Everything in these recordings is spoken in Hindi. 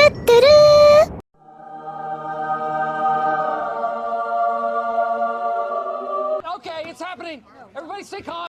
Okay, it's happening. Everybody stay calm.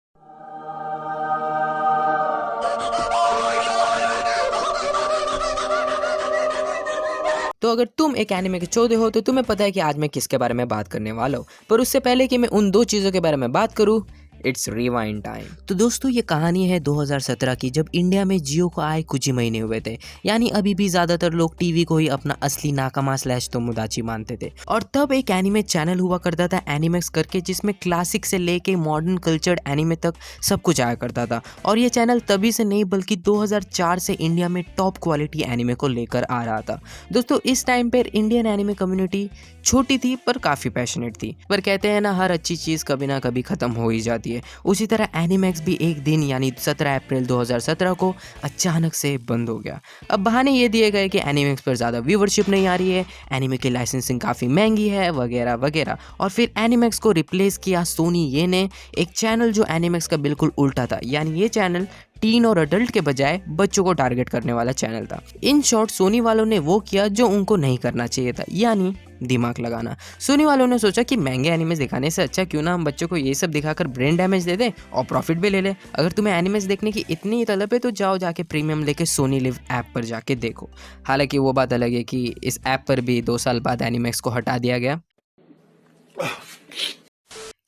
तो अगर तुम एक एनिमे के चौधे हो तो तुम्हें पता है कि आज मैं किसके बारे में बात करने वाला हूँ। पर उससे पहले कि मैं उन दो चीज़ों के बारे में बात करूँ, इट्स रिवाइंड टाइम। तो दोस्तों ये कहानी है 2017 की, जब इंडिया में जियो को आए कुछ ही महीने हुए थे। यानी अभी भी ज़्यादातर लोग टीवी को ही अपना असली नाकामा स्लैश तोमोदाची मानते थे। और तब एक एनिमे चैनल हुआ करता था एनिमेक्स करके, जिसमें क्लासिक से लेके मॉडर्न कल्चर्ड एनिमे तक सब कुछ आया करता था। और ये चैनल तभी से नहीं बल्कि 2004 से इंडिया में टॉप क्वालिटी एनिमे को लेकर आ रहा था। दोस्तों इस टाइम पर इंडियन एनिमे कम्युनिटी छोटी थी पर काफ़ी पैशनेट थी। पर कहते हैं ना, हर अच्छी चीज़ कभी ना कभी ख़त्म हो ही जाती है। उसी तरह एनिमैक्स भी एक दिन यानी 17 अप्रैल 2017 को अचानक से बंद हो गया। अब बहाने ये दिए गए कि एनिमैक्स पर ज़्यादा व्यूवरशिप नहीं आ रही है, एनिमे की लाइसेंसिंग काफ़ी महंगी है वगैरह वगैरह। और फिर एनिमैक्स को रिप्लेस किया सोनी ये ने, एक चैनल जो एनिमैक्स का बिल्कुल उल्टा था। यानी ये चैनल टीन और अडल्ट के बजाय बच्चों को टारगेट करने वाला चैनल था। इन शॉर्ट सोनी वालों ने वो किया जो उनको नहीं करना चाहिए था, यानी दिमाग लगाना। सोनी वालों ने सोचा कि महंगे एनिमेस दिखाने से अच्छा क्यों ना हम बच्चों को ये सब दिखाकर ब्रेन डैमेज दे दें और प्रॉफिट भी ले लें। अगर तुम्हें एनिमेस देखने की इतनी ही तलब है तो जाओ जाके प्रीमियम लेके सोनी लिव ऐप पर जाके देखो। हालांकि वो बात अलग है कि इस ऐप पर भी 2 साल बाद एनिमेक्स को हटा दिया गया।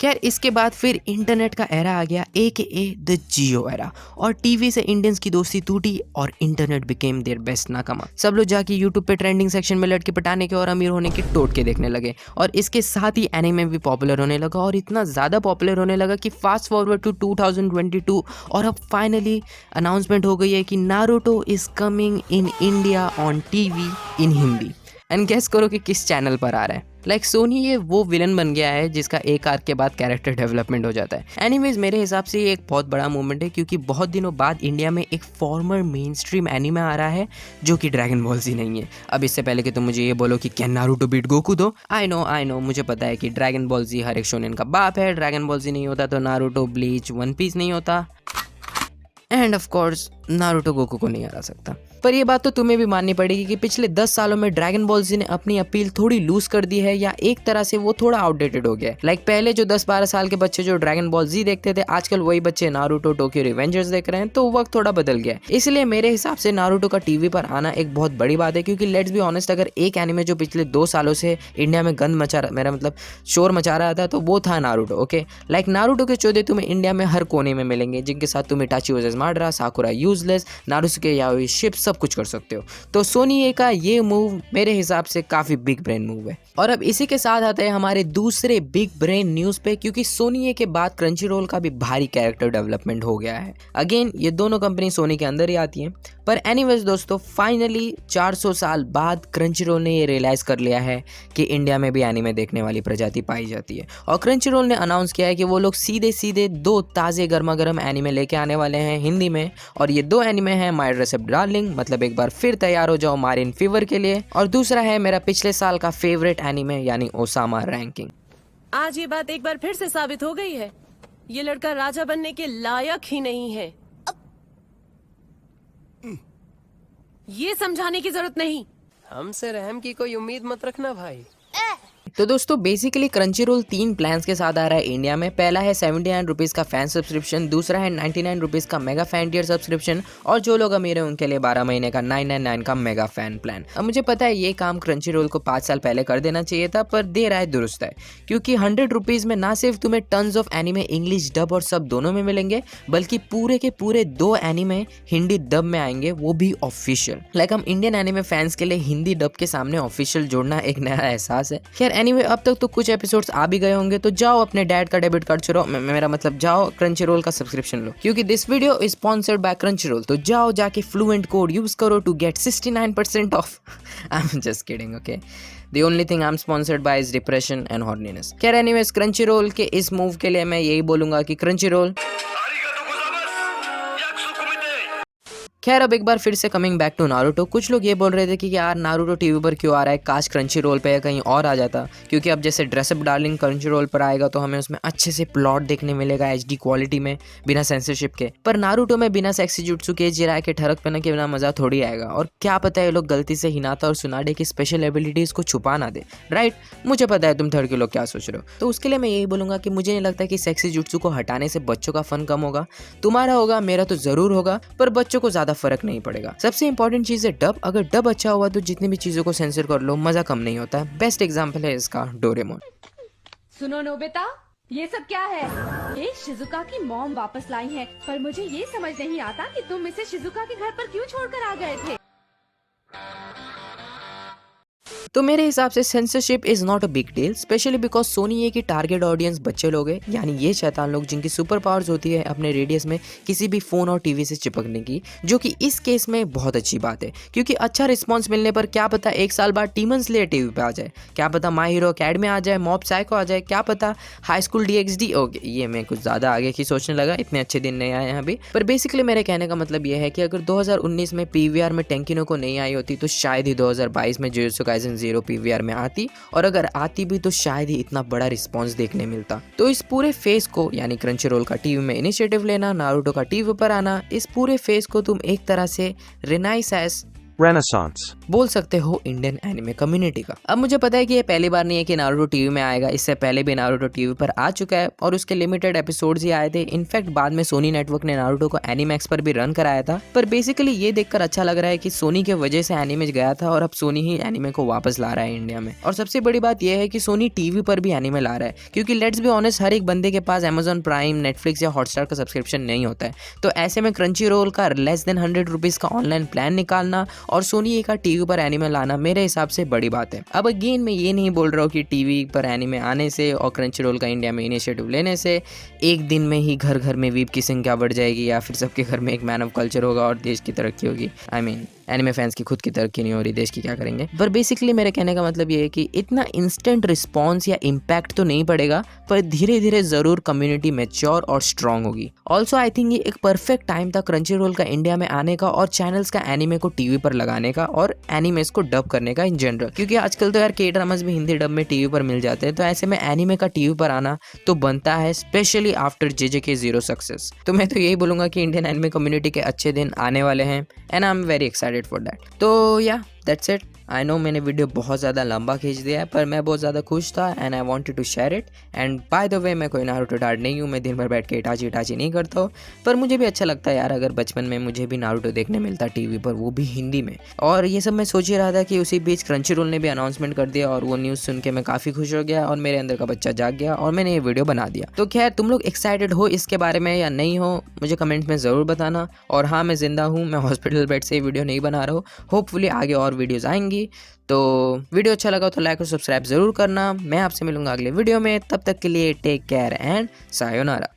खैर इसके बाद फिर इंटरनेट का एरा आ गया, AKA द जियो एरा। और टीवी से इंडियंस की दोस्ती टूटी और इंटरनेट बिकेम देयर बेस्ट नाकामा। सब लोग जाके यूट्यूब पे ट्रेंडिंग सेक्शन में लड़के पटाने के और अमीर होने के टोटके देखने लगे। और इसके साथ ही एनिमे भी पॉपुलर होने लगा, और इतना ज़्यादा पॉपुलर होने लगा कि फास्ट फॉरवर्ड टू 2022 और अब फाइनली अनाउंसमेंट हो गई है कि Naruto is coming in India on TV in Hindi. And guess करो कि किस चैनल पर आ रहा है। लाइक सोनी ये वो विलन बन गया है जिसका एक आर्क के बाद कैरेक्टर डेवलपमेंट हो जाता है। एनीवेज मेरे हिसाब से ये एक बहुत बड़ा मूवमेंट है, क्योंकि बहुत दिनों बाद इंडिया में एक फॉर्मर मेन स्ट्रीम एनीमे आ रहा है जो कि ड्रैगन बॉल जी नहीं है। अब इससे पहले कि तुम मुझे ये बोलो कि क्या नारुतो बीट गोकू दो, आई नो मुझे पता है कि ड्रैगन बॉल जी हर एक शोनेन का बाप है। ड्रैगन बॉल जी नहीं होता तो नारुतो, ब्लीच, वन पीस नहीं होता, end of course Naruto Goku को नहीं हरा सकता। पर ये बात तो तुम्हें भी माननी पड़ेगी कि पिछले 10 सालों में ड्रैगन बॉल जी ने अपनी अपील थोड़ी लूज कर दी है, या एक तरह से वो थोड़ा आउटडेटेड हो गया है। लाइक पहले जो 10-12 साल के बच्चे जो ड्रैगन बॉल जी देखते थे, आजकल वही बच्चे नारुतो, टोक्यो रिवेंजर्स देख रहे हैं। तो वक्त थोड़ा बदल गया है। इसलिए मेरे हिसाब से नारुतो का टीवी पर आना एक बहुत बड़ी बात है, क्योंकि लेट्स बी ऑनेस्ट, अगर एक एनिमे जो पिछले 2 सालों से इंडिया में गंद मचा रहा, मेरा मतलब शोर मचा रहा था, तो वो था नारुतो। ओके, लाइक नारुतो के चौधे तुम्हें इंडिया में हर कोने में मिलेंगे, जिनके साथ तुम Itachi versus माडरा, साकुरा useless, नारुसुके yaoi ship सब कुछ कर सकते हो। तो सोनी का ये मूव मेरे हिसाब से काफी बिग ब्रेन मूव है। और अब इसी के साथ आते हैं हमारे दूसरे बिग ब्रेन न्यूज पे, क्योंकि सोनी के बाद क्रंची रोल का भी भारी कैरेक्टर डेवलपमेंट हो गया है। अगेन ये दोनों कंपनी सोनी के अंदर ही आती हैं। पर एनीवेज दोस्तों, फाइनली 400 साल बाद क्रंची रोल ने ये रियलाइज कर लिया है कि इंडिया में भी एनीमे देखने वाली प्रजाति पाई जाती है। और क्रंची रोल ने अनाउंस किया है कि वो लोग सीधे सीधे 2 ताजे गर्मा गर्म एनीमे लेके आने वाले हैं हिंदी में। और ये 2 एनीमे हैं माय ड्रेस अप डार्लिंग, मतलब एक बार फिर तैयार हो जाओ मारिन फीवर के लिए, और दूसरा है मेरा पिछले साल का फेवरेट एनीमे यानी ओसामा रैंकिंग। आज ये बात एक बार फिर से साबित हो गई है, ये लड़का राजा बनने के लायक ही नहीं है। ये समझाने की जरूरत नहीं। हमसे रहम की कोई उम्मीद मत रखना भाई। तो दोस्तों बेसिकली क्रंची रोल 3 प्लान्स के साथ आ रहा है इंडिया में। पहला है 79 रुपीज़ का फैन सब्सक्रिप्शन, दूसरा है 99 रुपीज़ का मेगा फैन टियर सब्सक्रिप्शन, और जो लोग अमीर हैं उनके लिए 12 महीने का 999 का मेगा फैन प्लान। अब मुझे पता है ये काम क्रंची रोल को 5 साल पहले कर देना चाहिए था, पर दे रहा है दुरुस्त है, क्योंकि 100 रुपीज़ में ना सिर्फ तुम्हें tons of anime English dub और सब दोनों में मिलेंगे, बल्कि पूरे के पूरे 2 एनीमे हिंदी डब में आएंगे, वो भी ऑफिशियल। लाइक हम इंडियन एनीमे फैंस के लिए हिंदी डब के सामने ऑफिशियल जोड़ना एक नया एहसास है। खैर एनीवे अब तक तो कुछ एपिसोड्स आ भी गए होंगे, तो जाओ अपने डैड का डेबिट कार्ड चुराओ, मेरा मतलब जाओ क्रंची रोल का सब्सक्रिप्शन लो, क्योंकि this video is sponsored by Crunchyroll. तो जाओ जाके फ्लुएंट कोड यूज करो to get 69% off. I am just kidding, okay. The only thing I'm sponsored by is depression and horniness. खैर एनीवेज क्रंची रोल के इस मूव के लिए मैं यही बोलूंगा कि क्रंची रोल खैर अब एक बार फिर से कमिंग बैक टू नारुतो, कुछ लोग ये बोल रहे थे कि यार नारुतो टीवी पर क्यों आ रहा है, काश क्रंची रोल पे या कहीं और आ जाता, क्योंकि अब जैसे ड्रेसअप डार्लिंग क्रंची रोल पर आएगा तो हमें उसमें अच्छे से प्लॉट देखने मिलेगा HD क्वालिटी में बिना सेंसरशिप के। पर नारुतो में बिना सेक्सी जुत्सु के जिराय के ठरक पहने के बिना मजा थोड़ी आएगा, और क्या पता है ये लोग गलती से हिनाता और सुनाडे की स्पेशल एबिलिटीज को छुपा ना दे। राइट, मुझे पता है तुम थर्ड के लोग क्या सोच रहे हो, तो उसके लिए मैं यही बोलूंगा कि मुझे नहीं लगता कि सेक्सी जुत्सु को हटाने से बच्चों का फन कम होगा। तुम्हारा होगा, मेरा तो जरूर होगा, पर बच्चों को ज्यादा फर्क नहीं पड़ेगा। सबसे इंपॉर्टेंट चीज है डब। अगर डब अच्छा हुआ तो जितनी भी चीजों को सेंसर कर लो, मजा कम नहीं होता है। बेस्ट एग्जांपल है इसका डोरेमोन। सुनो नोबिता, ये सब क्या है? ये शिजुका की मॉम वापस लाई है, पर मुझे ये समझ नहीं आता कि तुम इसे शिजुका के घर पर क्यों छोड़कर आ गए थे। तो मेरे हिसाब से censorship is not a big deal, especially because Sony ये कि टारगेट ऑडियंस बच्चे लोग हैं, यानी ये शैतान लोग जिनकी सुपर पावर्स होती है अपने रेडियस में किसी भी फोन और टीवी से चिपकने की, जो कि इस केस में बहुत अच्छी बात है, क्योंकि अच्छा रिस्पॉन्स मिलने पर क्या पता 1 साल बाद डीमन स्लेयर टीवी पे आ जाए, क्या पता माय हीरो अकेडमी आ जाए, मॉब साइको आ जाए, क्या पता हाई स्कूल DxD। ओके, ये मैं कुछ ज्यादा आगे की सोचने लगा, इतने अच्छे दिन नहीं आए हैं अभी। पर बेसिकली मेरे कहने का मतलब ये है कि अगर 2019 में PVR में टेंकिनो को नहीं आई होती तो शायद ही 2022 में जुजुत्सु काइसेन 0 PVR में आती, और अगर आती भी तो शायद ही इतना बड़ा रिस्पांस देखने मिलता। तो इस पूरे फेज को, यानी क्रंची रोल का टीवी में इनिशिएटिव लेना, नारुतो का टीवी पर आना, इस पूरे फेज को तुम एक तरह से रिनाइसेंस Renaissance. बोल सकते हो इंडियन एनिमे कम्युनिटी का। अब मुझे पता है कि ये पहली बार नहीं है कि नारुतो टीवी में आएगा, इससे पहले भी नारुतो टीवी पर आ चुका है और उसके लिमिटेड एपिसोड्स ही आए थे। इनफैक्ट बाद में सोनी नेटवर्क ने नारुतो को एनिमैक्स पर भी रन कराया था। पर बेसिकली ये देखकर अच्छा लग रहा है कि सोनी के वजह से एनिमे गया था और अब सोनी ही एनिमे को वापस ला रहा है इंडिया में। और सबसे बड़ी बात यह है कि सोनी टीवी पर भी एनिमे ला रहा है, क्योंकि लेट्स बी ऑनेस्ट हर एक बंदे के पास Amazon प्राइम, नेटफ्लिक्स या हॉटस्टार का सब्सक्रिप्शन नहीं होता है। तो ऐसे में क्रंची रोल का लेस देन 100 रुपीज का ऑनलाइन प्लान निकालना और सोनी का टीवी पर एनिमे लाना मेरे हिसाब से बड़ी बात है। अब अगेन मैं ये नहीं बोल रहा हूँ कि टीवी पर एनिमे आने से और क्रंची रोल का इंडिया में इनिशिएटिव लेने से एक दिन में ही घर घर में वीप की संख्या बढ़ जाएगी या फिर सबके घर में एक मैन ऑफ कल्चर होगा और देश की तरक्की होगी। आई मीन एनिमे फैंस की खुद की तरक्की नहीं हो रही, देश की क्या करेंगे। पर बेसिकली मेरे कहने का मतलब ये है कि इतना इंस्टेंट रिस्पॉन्स या इम्पैक्ट तो नहीं पड़ेगा, पर धीरे धीरे जरूर कम्युनिटी मैच्योर और स्ट्रांग होगी। ऑल्सो आई थिंक ये एक परफेक्ट टाइम था क्रंची रोल का इंडिया में आने का और चैनल्स का एनिमे को टीवी पर लगाने का और एनिमेस को डब करने का इन जनरल, क्योंकि आजकल तो यार K-ड्रामास भी हिंदी डब में टीवी पर मिल जाते हैं। तो ऐसे में एनिमे का टीवी पर आना तो बनता है, स्पेशली आफ्टर JJK 0 सक्सेस। तो मैं तो यही बोलूंगा कि इंडियन एनिमे कम्युनिटी के अच्छे दिन आने वाले हैं and I am very excited for that. तो या दैट्स इट। आई नो मैंने वीडियो बहुत ज़्यादा लंबा खींच दिया है, पर मैं बहुत ज़्यादा खुश था and I wanted to share it. And by the way मैं कोई नारुतो डार्ड नहीं हूँ, मैं दिन भर बैठ के इटाची नहीं करता हूँ, पर मुझे भी अच्छा लगता है यार अगर बचपन में मुझे भी नारुतो देखने मिलता टीवी पर, वो भी हिंदी में। और ये सब मैं सोच ही रहा था कि उसी बीच क्रंची रोल ने भी अनाउंसमेंट कर दिया और वो न्यूज़ सुन के मैं काफ़ी खुश हो गया और मेरे अंदर का बच्चा जाग गया और मैंने ये वीडियो बना दिया। तो खैर तुम लोग एक्साइटेड हो इसके बारे में या नहीं हो मुझे कमेंट्स में ज़रूर बताना। और हाँ, मैं जिंदा हूँ, मैं हॉस्पिटल बेड से वीडियो नहीं बना रहा हूँ। होपफुली आगे और वीडियोज़ आएंगी। तो वीडियो अच्छा लगा तो लाइक और सब्सक्राइब ज़रूर करना। मैं आपसे मिलूंगा अगले वीडियो में, तब तक के लिए टेक केयर एंड सायोनारा।